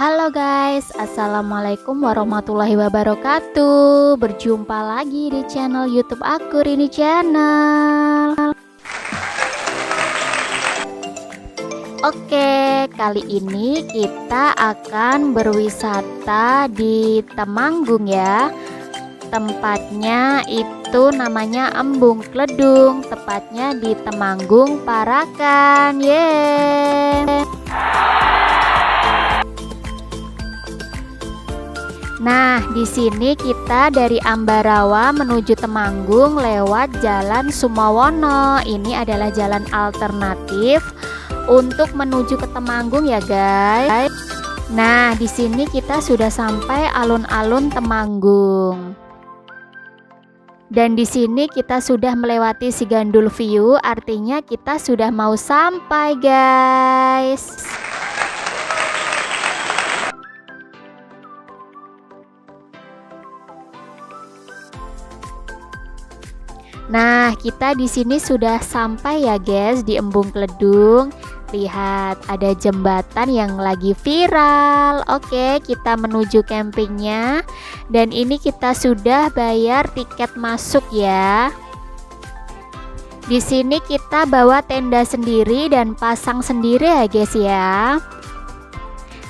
Halo guys, assalamualaikum warahmatullahi wabarakatuh. Berjumpa lagi di channel YouTube aku, Rini Channel. Oke, kali ini kita akan berwisata di Temanggung ya. Tempatnya itu namanya Embung Kledung, tepatnya di Temanggung, Parakan. Yeay. Nah, di sini kita dari Ambarawa menuju Temanggung lewat Jalan Sumawono. Ini adalah jalan alternatif untuk menuju ke Temanggung ya, guys. Nah, di sini kita sudah sampai alun-alun Temanggung. Dan di sini kita sudah melewati Sigandul View, artinya kita sudah mau sampai, guys. Nah, kita di sini sudah sampai ya guys di Embung Kledung. Lihat, ada jembatan yang lagi viral. Oke, kita menuju campingnya. Dan ini kita sudah bayar tiket masuk ya. Di sini kita bawa tenda sendiri dan pasang sendiri ya guys ya.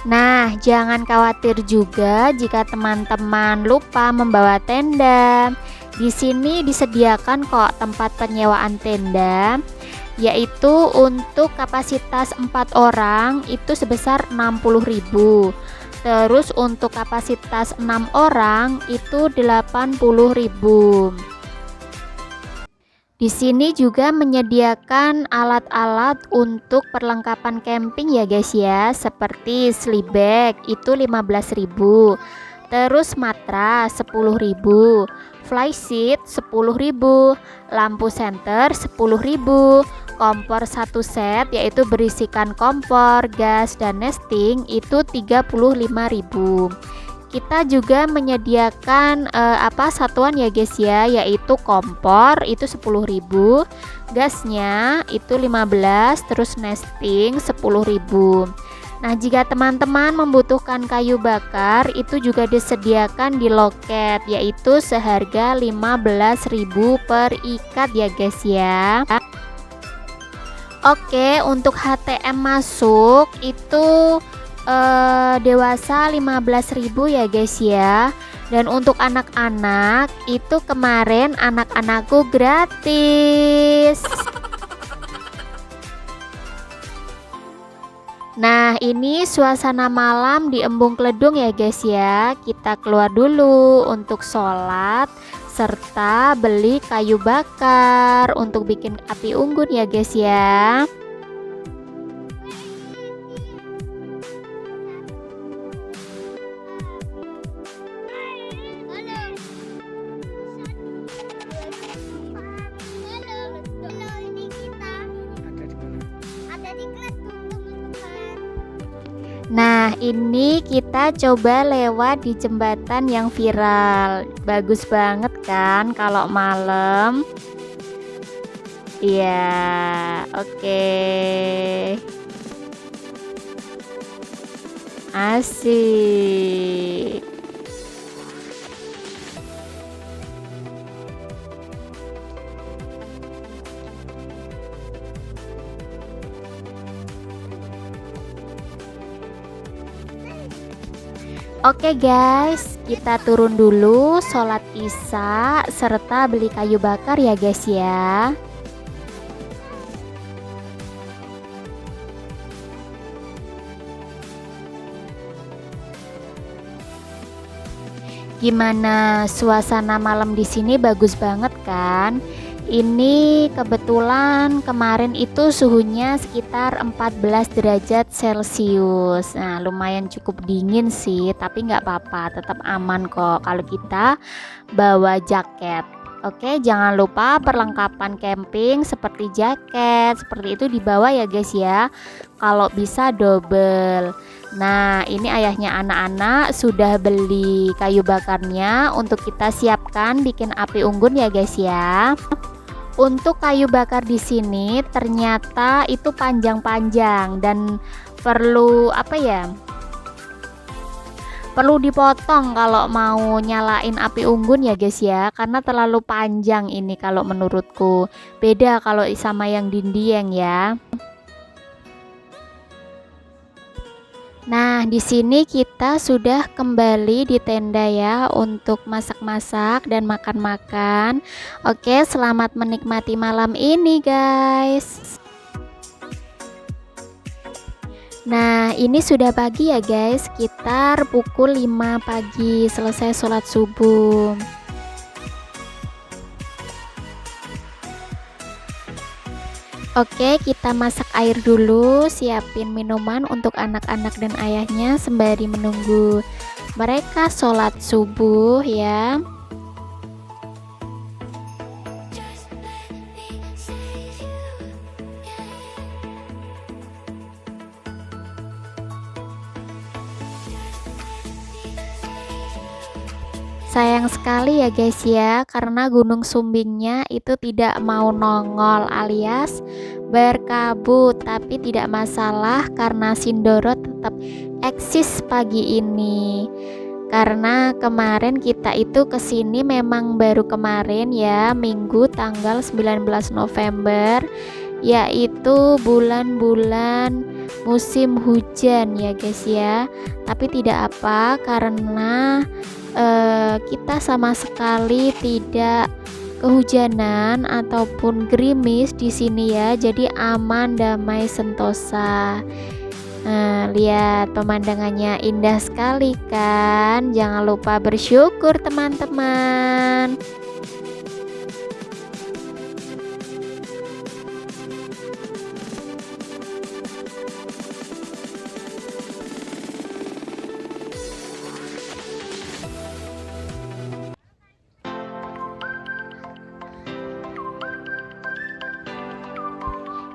Nah, jangan khawatir juga jika teman-teman lupa membawa tenda. Di sini disediakan kok tempat penyewaan tenda, yaitu untuk kapasitas 4 orang itu sebesar 60.000. Terus untuk kapasitas 6 orang itu 80.000. Di sini juga menyediakan alat-alat untuk perlengkapan camping ya guys ya, seperti sleep bag itu 15.000. Terus matras 10.000, flyseat 10.000, lampu senter 10.000, kompor satu set yaitu berisikan kompor, gas dan nesting itu 35.000. Kita juga menyediakan satuan ya guys ya, yaitu kompor itu 10.000, gasnya itu 15, terus nesting 10.000. Nah, jika teman-teman membutuhkan kayu bakar, itu juga disediakan di loket, yaitu seharga 15.000 per ikat ya guys ya. Oke, untuk HTM masuk itu dewasa 15.000 ya guys ya. Dan untuk anak-anak itu kemarin anak-anakku gratis. Nah, ini suasana malam di Embung Kledung ya guys ya. Kita keluar dulu untuk sholat serta beli kayu bakar untuk bikin api unggun ya guys ya. Nah, ini kita coba lewat di jembatan yang viral. Bagus banget kan kalau malam? Iya, oke. Asik. Oke guys, kita turun dulu sholat isya serta beli kayu bakar ya guys ya. Gimana suasana malam di sini, bagus banget kan? Ini kebetulan kemarin itu suhunya sekitar 14 derajat Celcius. Nah, lumayan cukup dingin sih, tapi nggak apa-apa, tetap aman kok kalau kita bawa jaket. Oke, jangan lupa perlengkapan camping seperti jaket, seperti itu dibawa ya guys ya. Kalau bisa double. Nah, ini ayahnya anak-anak sudah beli kayu bakarnya untuk kita siapkan bikin api unggun ya guys ya. Untuk kayu bakar di sini ternyata itu panjang-panjang dan perlu Perlu dipotong kalau mau nyalain api unggun ya guys ya, karena terlalu panjang ini kalau menurutku. Beda kalau sama yang dindieng ya. Nah, di sini kita sudah kembali di tenda ya untuk masak-masak dan makan-makan. Oke, selamat menikmati malam ini guys. Nah, ini sudah pagi ya guys, sekitar pukul 5 pagi selesai sholat subuh. Oke, kita masak air dulu, siapin minuman untuk anak-anak dan ayahnya sembari menunggu mereka sholat subuh ya. Sayang sekali ya guys ya, karena Gunung Sumbingnya itu tidak mau nongol alias berkabut, tapi tidak masalah karena Sindoro tetap eksis pagi ini. Karena kemarin kita itu kesini memang baru kemarin ya, Minggu tanggal 19 November, yaitu bulan-bulan musim hujan ya guys ya. Tapi tidak apa, karena kita sama sekali tidak kehujanan ataupun gerimis di sini ya, jadi aman, damai, sentosa. Nah, lihat pemandangannya indah sekali kan, jangan lupa bersyukur teman-teman.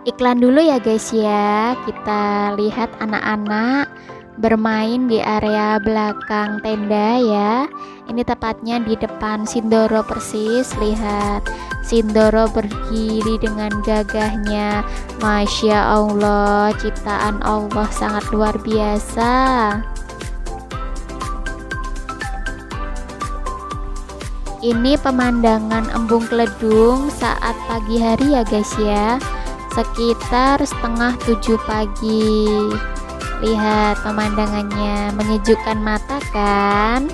Iklan dulu ya guys ya, kita lihat anak-anak bermain di area belakang tenda ya. Ini tepatnya di depan Sindoro persis. Lihat Sindoro berdiri dengan gagahnya. Masya Allah, ciptaan Allah sangat luar biasa. Ini pemandangan Embung Kledung saat pagi hari ya guys ya, sekitar setengah 7 pagi. Lihat pemandangannya, menyejukkan mata kan.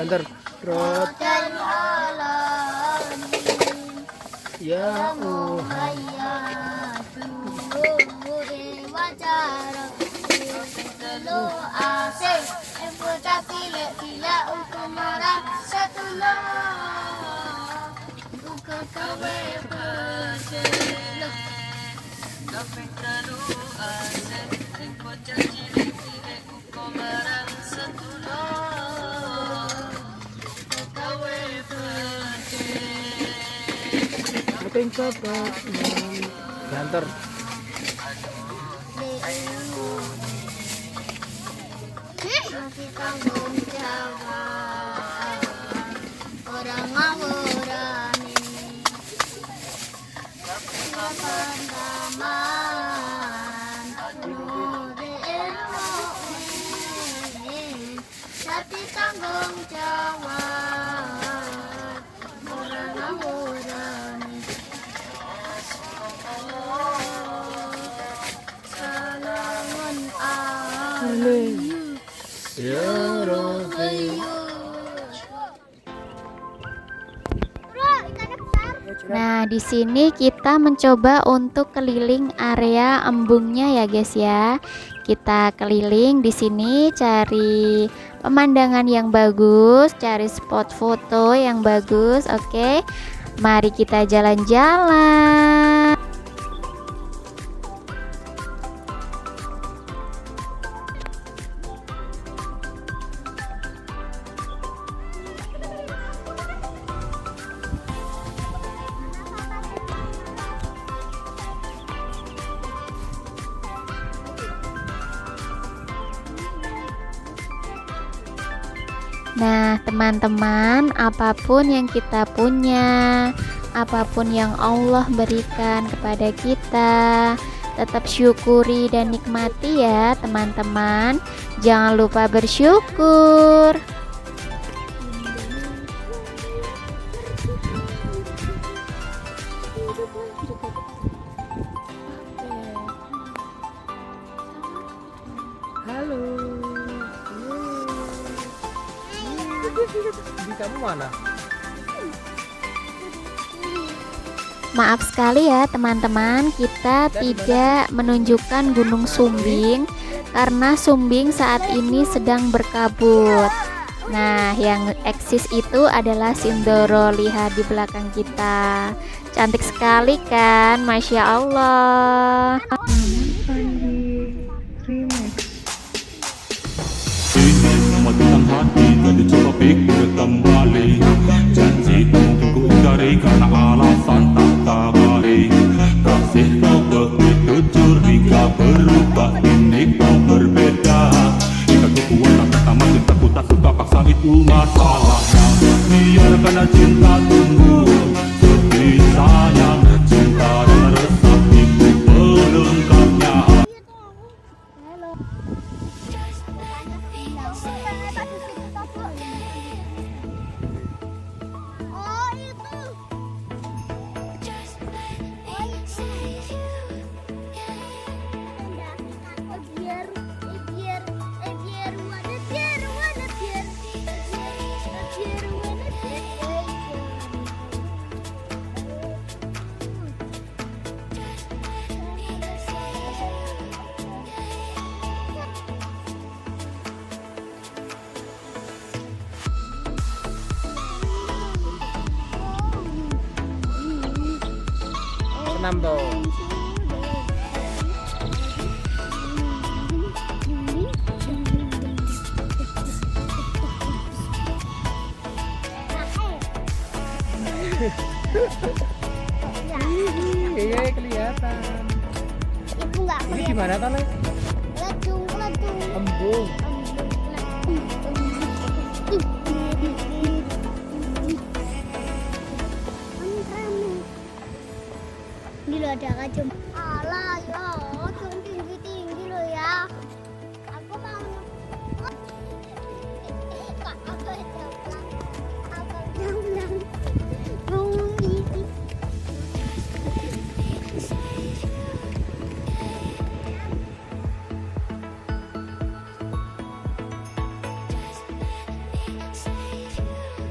Banter. Rot. Ya Muting kapat. Banter. Masih tanggung jawab orang ngawurani silakan taman tapi tanggung jawab orang ngawurani salamun alayhi. Ya Rabbi. Nah, di sini kita mencoba untuk keliling area embungnya ya guys ya. Kita keliling di sini cari pemandangan yang bagus, cari spot foto yang bagus. Oke. Mari kita jalan-jalan. Nah, teman-teman, apapun yang kita punya, apapun yang Allah berikan kepada kita, tetap syukuri dan nikmati ya, teman-teman. Jangan lupa bersyukur. Halo. Di kamu mana? Maaf sekali ya teman-teman, kita tidak menunjukkan Gunung Sumbing karena Sumbing saat ini sedang berkabut. Nah, yang eksis itu adalah Sindoro, lihat di belakang kita. Cantik sekali kan, Masya Allah. Mematikan hati jadi coba pikir kembali. Janji tak mungkin ku ingkari karena alasan tak tabari. Kasih kau begitu jujur hingga berubah, ini kau berbeda. Jika ku kuat tak pertama cintaku tak suka paksa, itu masalahnya. Biarkan cinta tumbuh sepi sayang, cinta dan resah itu pelengkapnya. Oh itu. Senam toh. Iya kelihatan. Ibu nggak Ini gimana tanah? ledung. Embung. Ini loh ada kacung. Alah ya, kacung tinggi loh ya. Aku mau. Kak, aku jamblang. Ngomong gitu.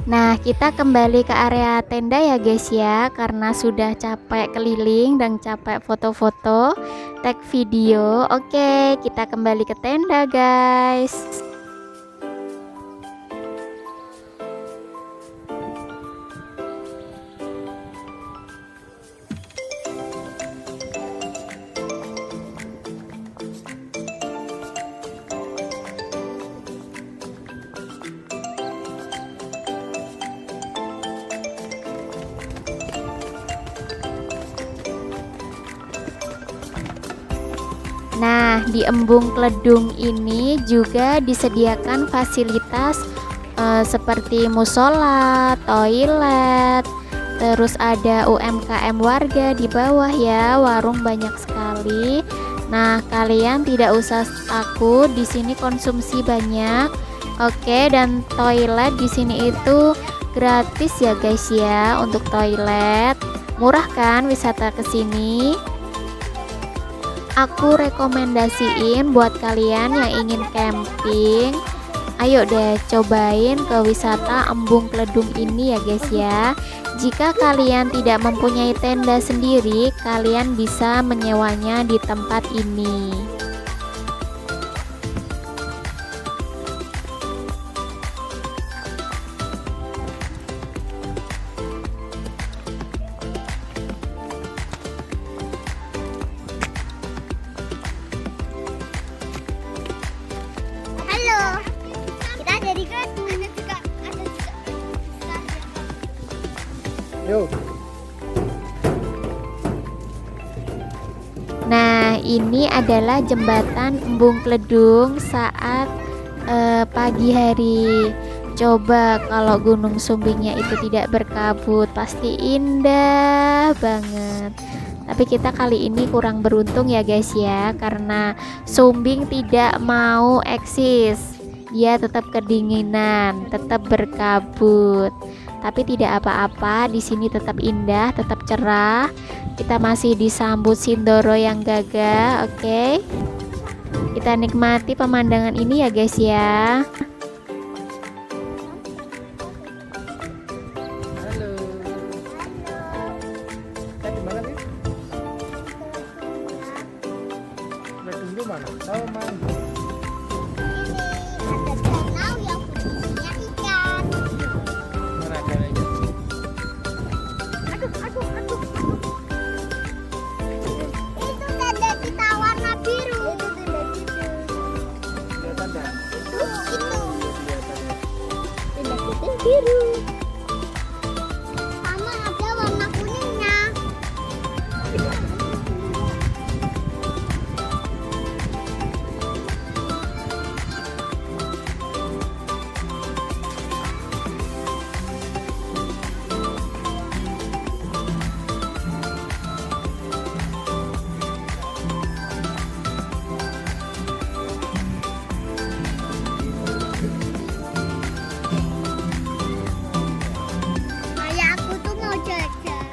Nah, kita kembali ke area tenda ya guys ya, karena sudah capek keliling dan capek foto-foto, tag video. Oke, kita kembali ke tenda guys. Nah, di Embung Kledung ini juga disediakan fasilitas seperti musola, toilet, terus ada UMKM warga di bawah ya, warung banyak sekali. Nah, kalian tidak usah takut, di sini konsumsi banyak. Oke, dan toilet di sini itu gratis ya guys ya untuk toilet. Murah kan wisata ke sini? Aku rekomendasiin buat kalian yang ingin camping, ayo deh cobain ke wisata Embung Kledung ini ya guys ya. Jika kalian tidak mempunyai tenda sendiri, kalian bisa menyewanya di tempat ini. Halo, kita ada di Kledung. Ada juga. Yuk. Nah, ini adalah jembatan Embung Kledung saat pagi hari. Coba kalau Gunung Sumbingnya itu tidak berkabut, pasti indah banget. Tapi kita kali ini kurang beruntung ya guys ya, karena Sumbing tidak mau eksis. Dia tetap kedinginan, tetap berkabut. Tapi tidak apa-apa, di sini tetap indah, tetap cerah. Kita masih disambut Sindoro yang gagah, oke? Kita nikmati pemandangan ini ya guys ya. Halo. Kita di mana nih? Kledung itu mana? Tahu mana? Ada danau yang punya ikan. Mana dananya? Aduh. Itu tenda kita warna biru. Itu tenda kita. Kelihatan dah. Itu. Kelihatan ya. Tenda kita biru. Sama ada warna kuningnya. Kayak aku tuh mau jajan.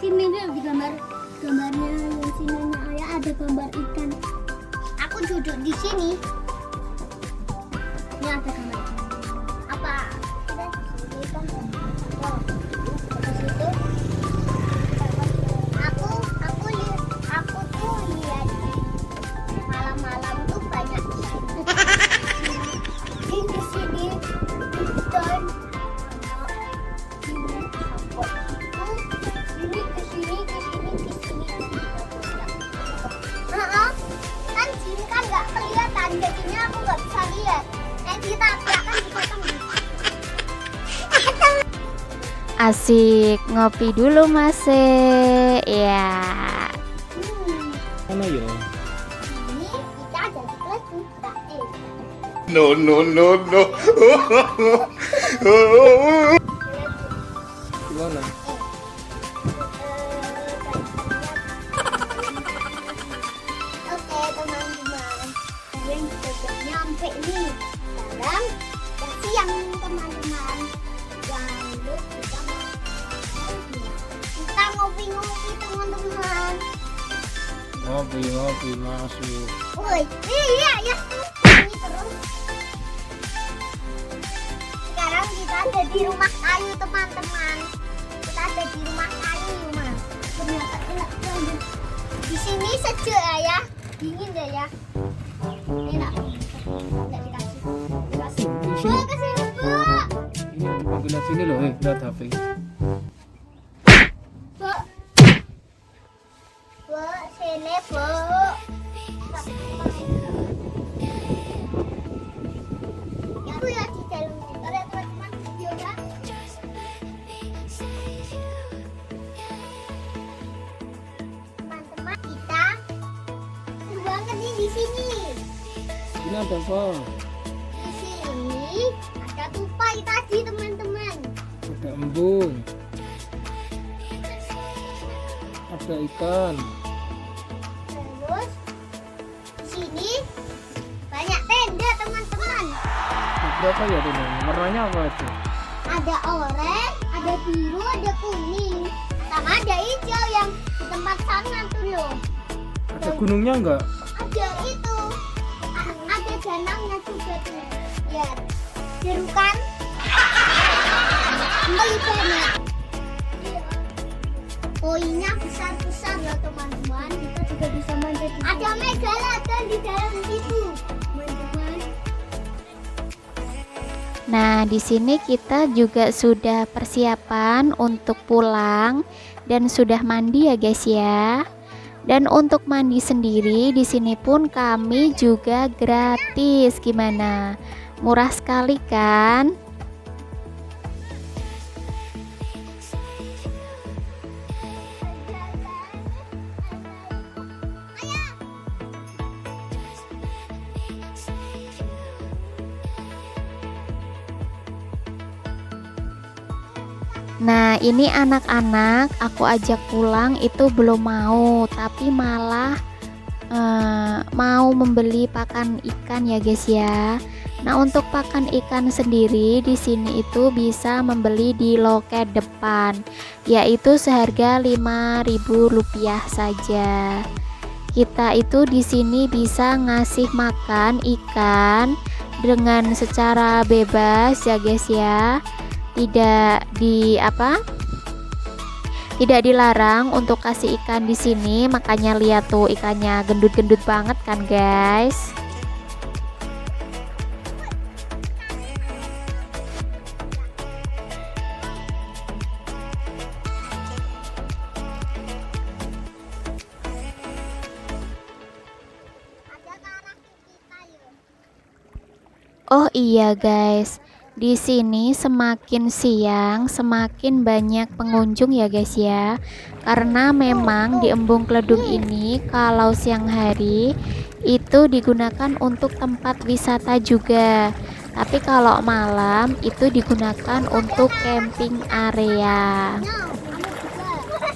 Sini nih di gambarnya yang sinanya ayah ada gambar ikan. Aku duduk di sini. Ini ada gambar ikan. Apa? Ada ikan. Oh, di situ. Aku tuh lihat Asik, ngopi dulu Mas. Ya. Mana yo? Ini kita ada di kelas juga. No, no, no, no. Gimana? Oke teman-teman, kalian sudah nyampe nih. Sekarang udah siang teman-teman. Jangan lupa kita ngopi-ngopi teman-teman. Ngopi masuk. Woi, iya ya. Ini terus. Sekarang kita ada di rumah kayu teman-teman. Kita ada di rumah kayu mas. Ternyata enak banget. Di sini sejuk ya, dingin deh ya. Enak. Nggak dikasih. Dikasih. Bu, kesini bu. Ini untuk panggilan sini loh, lihat HP. Bu. Bu, sini bu. Itu ya di dalam. Ada teman-teman video kan? Teman-teman kita seru banget nih di sini. Ini ada apa? Di sini ada tupai tadi teman-teman. Ada embung. Ada ikan. Terus di sini banyak tenda teman-teman. Berapa ya teman? Warnanya apa itu? Ada oranye, ada biru, ada kuning, sama ada hijau yang di tempat sana tuh loh. Ada gunungnya enggak? Ada itu, ada danaunya juga tuh. Lihat, seru kan? Kembali banyak. Poinnya besar-besar loh teman-teman. Kita juga bisa manjat. Ada megalodon di dalam situ, teman-teman. Nah, di sini kita juga sudah persiapan untuk pulang dan sudah mandi ya guys ya. Dan untuk mandi sendiri di sini pun kami juga gratis. Gimana? Murah sekali kan? Nah, ini anak-anak aku ajak pulang itu belum mau, tapi malah mau membeli pakan ikan ya guys ya. Nah, untuk pakan ikan sendiri di sini itu bisa membeli di loket depan, yaitu seharga Rp5.000 saja. Kita itu di sini bisa ngasih makan ikan dengan secara bebas ya guys ya. Tidak dilarang untuk kasih ikan di sini, makanya lihat tuh ikannya gendut-gendut banget kan guys. Ada ke arah kita yuk. Oh iya guys, di sini semakin siang semakin banyak pengunjung ya guys ya. Karena memang di Embung Kledung ini kalau siang hari itu digunakan untuk tempat wisata juga. Tapi kalau malam itu digunakan untuk camping area. No, kamu juga.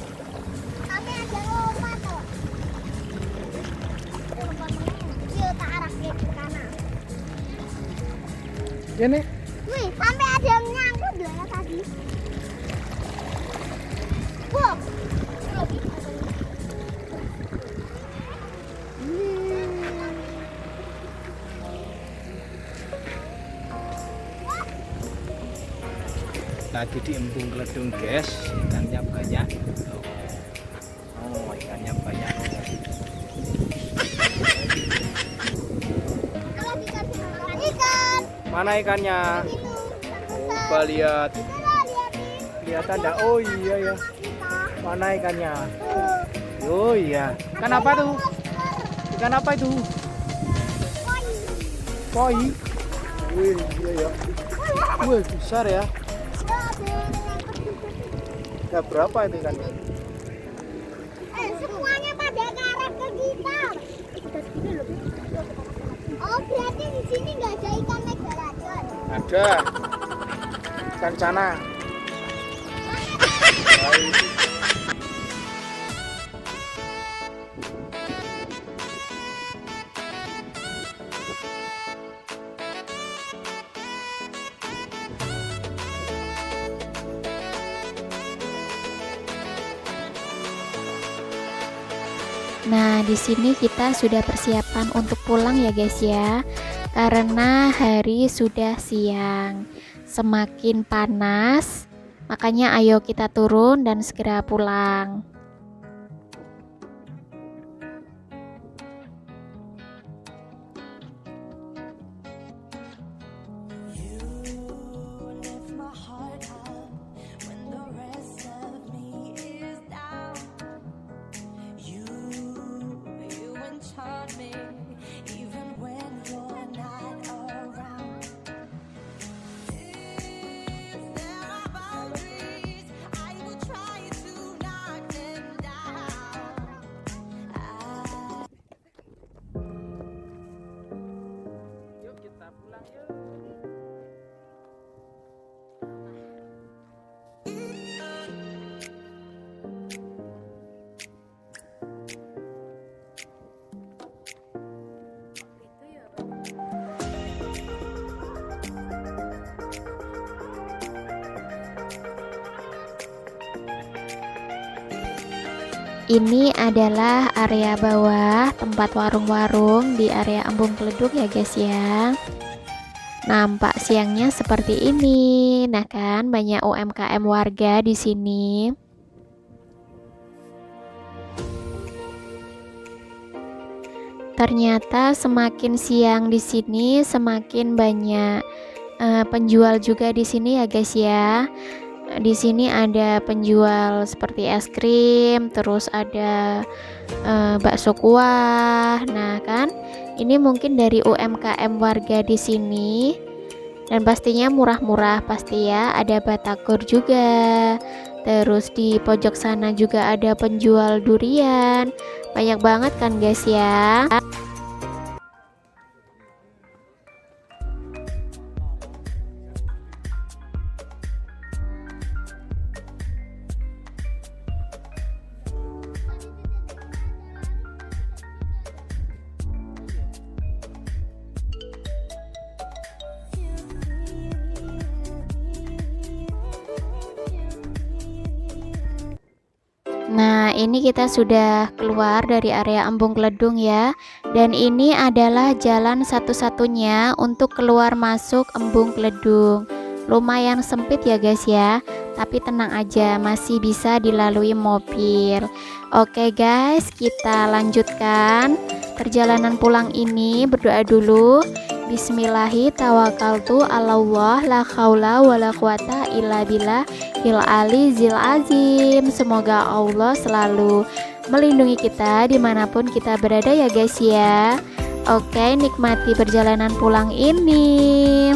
Kami ada rumah tuh. Yuk, tak arah ke kanan. Ini Wih, sampai ada yang nyangkut loh ya tadi. Wow. lagi di Embung Kledung guys, ikannya banyak. Oh, ikannya banyak. Kalau dikasih makan ikan, Mana ikannya? itu Coba lihat. lihat Kelihatan enggak? Oh iya ya. kita. Mana ikannya? Tuh. Oh iya. Ikan apa tuh? Ikan apa itu? Koi. Wih, iya ya. Wih, besar ya. Udah berapa itu ikannya? Semuanya pada ngarah ke kita. Oh, berarti di sini nggak ada ikan megalodon. Ada. Ikan sana. Nah, di sini kita sudah persiapan untuk pulang ya guys ya. Karena hari sudah siang. Semakin panas, makanya ayo kita turun dan segera pulang. Yuk kita pulang yuk. Ini adalah area bawah tempat warung-warung di area Embung Keleduk ya guys ya. Nampak siangnya seperti ini. Nah kan banyak UMKM warga di sini. Ternyata semakin siang di sini semakin banyak penjual juga di sini ya guys ya. Di sini ada penjual seperti es krim, terus ada bakso kuah. Nah, kan ini mungkin dari UMKM warga di sini dan pastinya murah-murah pasti ya. Ada batagor juga. Terus di pojok sana juga ada penjual durian. Banyak banget kan guys ya. Nah, ini kita sudah keluar dari area Embung Keledung ya. Dan ini adalah jalan satu-satunya untuk keluar masuk Embung Keledung. Lumayan sempit ya guys ya. Tapi tenang aja, masih bisa dilalui mobil. Oke guys, kita lanjutkan perjalanan pulang ini. Berdoa dulu. Bismillahi tawakkaltu 'alallah la haula wala quwata illa billah il alizil azim. Semoga Allah selalu melindungi kita dimanapun kita berada ya guys ya. Oke, nikmati perjalanan pulang ini.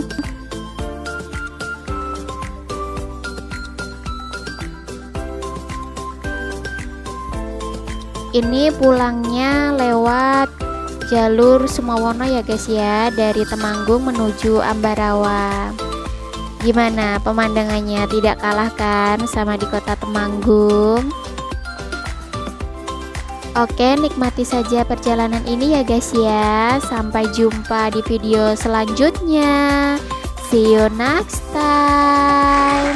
Ini pulangnya lewat jalur Sumawono ya guys ya, dari Temanggung menuju Ambarawa. Gimana pemandangannya, tidak kalah kan sama di kota Temanggung? Oke, nikmati saja perjalanan ini ya guys ya. Sampai jumpa di video selanjutnya. See you next time.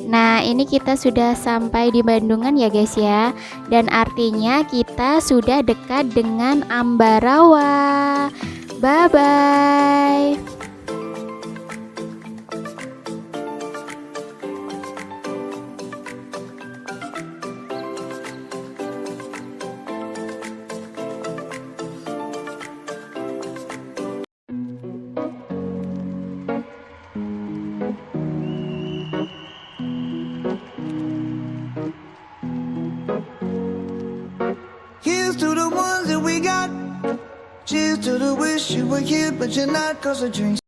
Nah, ini kita sudah sampai di Bandungan ya guys ya. Dan artinya kita sudah dekat dengan Ambarawa. Bye bye. Here's to the ones that we got. Cheers to the wish you were here, but you're not. 'Cause the drinks